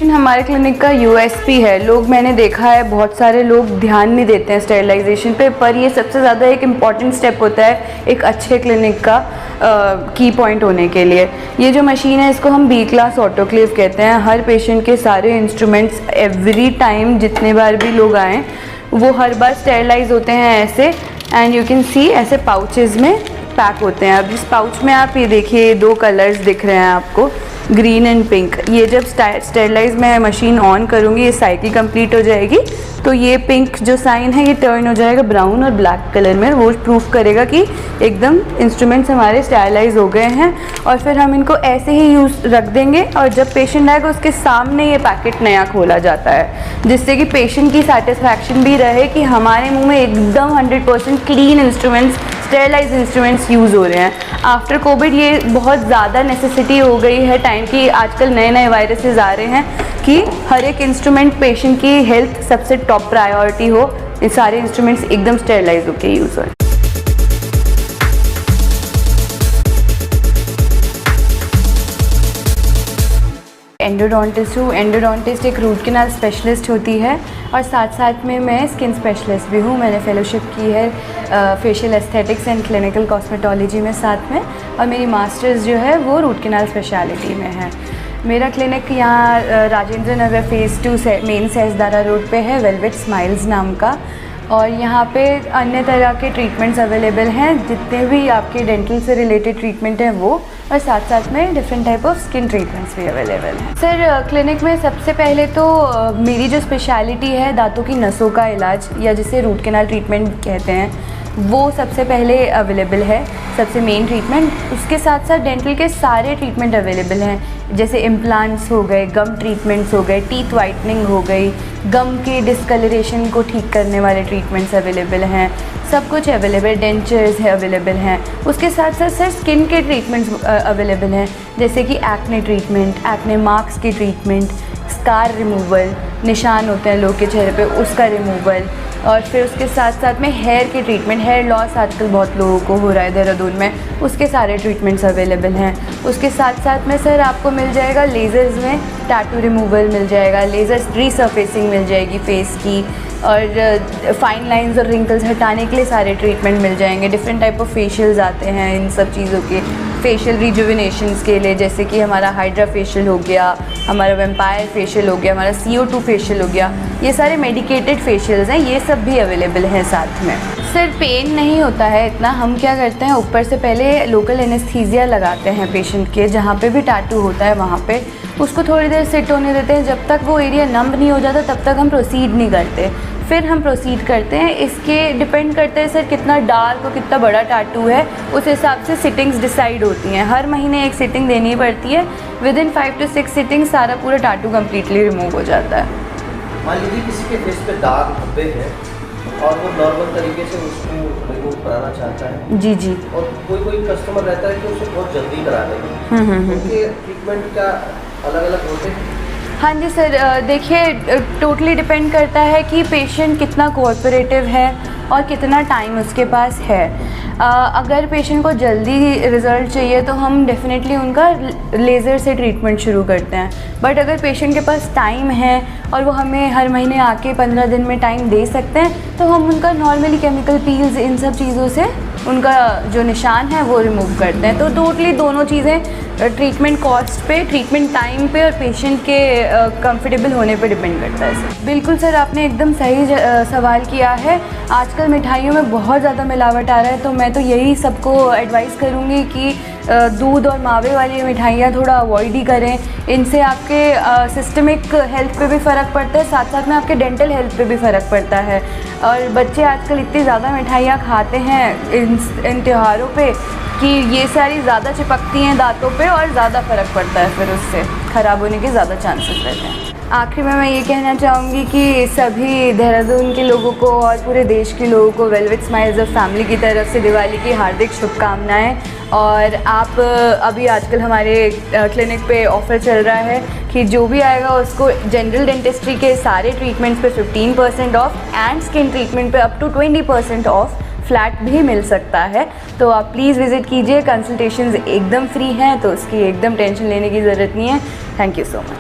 हमारे क्लिनिक का यूएसपी है। लोग मैंने देखा है बहुत सारे लोग ध्यान नहीं देते हैं स्टेरिलाइजेशन पे, पर ये सबसे ज़्यादा एक इम्पॉर्टेंट स्टेप होता है एक अच्छे क्लिनिक का की पॉइंट होने के लिए। ये जो मशीन है इसको हम बी क्लास ऑटोक्लेव कहते हैं। हर पेशेंट के सारे इंस्ट्रूमेंट्स एवरी टाइम जितने बार भी लोग आएँ वो हर बार स्टेरिलाइज होते हैं ऐसे, एंड यू कैन सी ऐसे पाउचेज़ में पैक होते हैं। अब इस पाउच में आप ये देखिए 2 कलर्स दिख रहे हैं आपको, ग्रीन एंड पिंक। ये जब स्टेरिलाइज मैं मशीन ऑन करूँगी ये साइकिल कंप्लीट हो जाएगी तो ये पिंक जो साइन है ये टर्न हो जाएगा ब्राउन और ब्लैक कलर में। वो प्रूफ करेगा कि एकदम इंस्ट्रूमेंट्स हमारे स्टेरिलाइज हो गए हैं। और फिर हम इनको ऐसे ही यूज़ रख देंगे और जब पेशेंट आएगा उसके सामने ये पैकेट नया खोला जाता है, जिससे कि पेशेंट की सेटिस्फैक्शन भी रहे कि हमारे मुँह में एकदम 100% clean instruments, sterilise instruments use हो रहे हैं। आफ्टर कोविड ये बहुत ज़्यादा नेसेसिटी हो गई है टाइम की। आजकल नए वायरसेस आ रहे हैं कि हर एक इंस्ट्रूमेंट पेशेंट की हेल्थ सबसे टॉप प्रायोरिटी हो। ये सारे इंस्ट्रूमेंट्स एकदम स्टेरिलाइज होकर यूज़ हो। एंडोडोंटिस्ट हूँ। एंडोडोंटिस्ट एक रूट कैनाल स्पेशलिस्ट होती है और साथ साथ में मैं स्किन स्पेशलिस्ट भी हूँ। मैंने फेलोशिप की है facial aesthetics and clinical cosmetology में साथ में, और मेरी मास्टर्स जो है वो रूट कैनाल स्पेशलिटी में है। मेरा क्लिनिक यहाँ Rajendra Nagar phase 2 main सैजदारा road पे है, वेलवेट स्माइल्स नाम का। और यहाँ पे अन्य तरह के ट्रीटमेंट्स अवेलेबल हैं, जितने भी आपके डेंटल से रिलेटेड ट्रीटमेंट हैं वो, और साथ साथ में different type of skin treatments भी अवेलेबल हैं। सर क्लिनिक में सबसे पहले तो मेरी जो स्पेशलिटी है दांतों की नसों का इलाज, या जिसे रूट कैनाल ट्रीटमेंट कहते हैं, वो सबसे पहले अवेलेबल है, सबसे मेन ट्रीटमेंट। उसके साथ साथ डेंटल के सारे ट्रीटमेंट अवेलेबल हैं, जैसे इम्प्लांट्स हो गए, गम ट्रीटमेंट्स हो गए, टीथ वाइटनिंग हो गई, गम के डिस्कलरेशन को ठीक करने वाले ट्रीटमेंट्स अवेलेबल हैं, सब कुछ अवेलेबल, डेंचर्स है अवेलेबल हैं। उसके साथ साथ सर स्किन के ट्रीटमेंट्स अवेलेबल हैं, जैसे कि एक्ने ट्रीटमेंट, एक्ने मार्क्स की ट्रीटमेंट, स्कार रिमूवल, निशान होते हैं लोग के चेहरे पे उसका रिमूवल, और फिर उसके साथ साथ में हेयर के ट्रीटमेंट, हेयर लॉस आजकल बहुत लोगों को हो रहा है देहरादून में, उसके सारे ट्रीटमेंट्स अवेलेबल हैं। उसके साथ साथ में सर आपको मिल जाएगा लेज़र्स में टैटू रिमूवल मिल जाएगा, लेज़र रीसर्फेसिंग मिल जाएगी फेस की, और फाइन लाइंस और रिंकल्स हटाने के लिए सारे ट्रीटमेंट मिल जाएंगे। डिफरेंट टाइप ऑफ फेशियल्स आते हैं इन सब चीज़ों के, फेशियल रिजुविनेशंस के लिए, जैसे कि हमारा हाइड्रा फेशियल हो गया, हमारा वेम्पायर फेशियल हो गया, हमारा CO2 फेशियल हो गया। ये सारे मेडिकेटेड फेशियल्स हैं, ये सब भी अवेलेबल हैं साथ में। सर पेन नहीं होता है इतना। हम क्या करते हैं, ऊपर से पहले लोकल एनेस्थीसिया लगाते हैं पेशेंट के, जहाँ पे भी टैटू होता है वहाँ पे उसको थोड़ी देर सिट होने देते हैं। जब तक वो एरिया नंब नहीं हो जाता तब तक हम प्रोसीड नहीं करते, फिर हम प्रोसीड करते हैं। इसके डिपेंड करता है सर कितना डार्क और कितना बड़ा टैटू है, उस हिसाब से सिटिंग्स डिसाइड होती हैं। हर महीने एक सिटिंग देनी पड़ती है। विदिन 5 to 6 सिटिंग सारा पूरा टैटू कम्प्लीटली रिमूव हो जाता है। मान लीजिए किसी के फेस पे दाग धब्बे हैं और वो नॉर्मल तरीके से उसको रिमूव कराना चाहता है, जी जी, और कोई कस्टमर रहता है कि उसे बहुत जल्दी करा देंगे, उनके ट्रीटमेंट क्या अलग अलग होते हैं? हाँ जी सर, देखिए टोटली डिपेंड करता है कि पेशेंट कितना कोऑपरेटिव है और कितना टाइम उसके पास है। अगर पेशेंट को जल्दी रिज़ल्ट चाहिए तो हम डेफिनेटली उनका लेज़र से ट्रीटमेंट शुरू करते हैं। बट अगर पेशेंट के पास टाइम है और वो हमें हर महीने आके 15 दिन में टाइम दे सकते हैं तो हम उनका नॉर्मली केमिकल पील्स इन सब चीज़ों से उनका जो निशान है वो रिमूव करते हैं। तो टोटली दोनों चीज़ें ट्रीटमेंट कॉस्ट पे, ट्रीटमेंट टाइम पे और पेशेंट के कंफर्टेबल होने पे डिपेंड करता है सर। बिल्कुल सर, आपने एकदम सही सवाल किया है। आजकल मिठाइयों में बहुत ज़्यादा मिलावट आ रहा है, तो मैं तो यही सबको एडवाइस करूँगी कि दूध और मावे वाली मिठाइयाँ थोड़ा अवॉइड ही करें। इनसे आपके सिस्टमिक हेल्थ पे भी फ़र्क पड़ता है, साथ साथ में आपके डेंटल हेल्थ पे भी फ़र्क पड़ता है। और बच्चे आजकल इतनी ज़्यादा मिठाइयाँ खाते हैं इन त्योहारों पे कि ये सारी ज़्यादा चिपकती हैं दांतों पे और ज़्यादा फ़र्क पड़ता है, फिर उससे ख़राब होने के ज़्यादा चांसेस रहते हैं। आखिर में मैं ये कहना चाहूँगी कि सभी देहरादून के लोगों को और पूरे देश के लोगों को वेलवेट स्माइल्स ऑफ फैमिली की तरफ से दिवाली की हार्दिक शुभकामनाएं। और आप अभी आजकल हमारे क्लिनिक पे ऑफ़र चल रहा है कि जो भी आएगा उसको जनरल डेंटिस्ट्री के सारे ट्रीटमेंट्स पे 15% ऑफ एंड स्किन ट्रीटमेंट पे अप टू 20% ऑफ फ्लैट भी मिल सकता है। तो आप प्लीज़ विज़िट कीजिए। कंसल्टेशंस एकदम फ्री हैं, तो उसकी एकदम टेंशन लेने की ज़रूरत नहीं है। Thank you so much.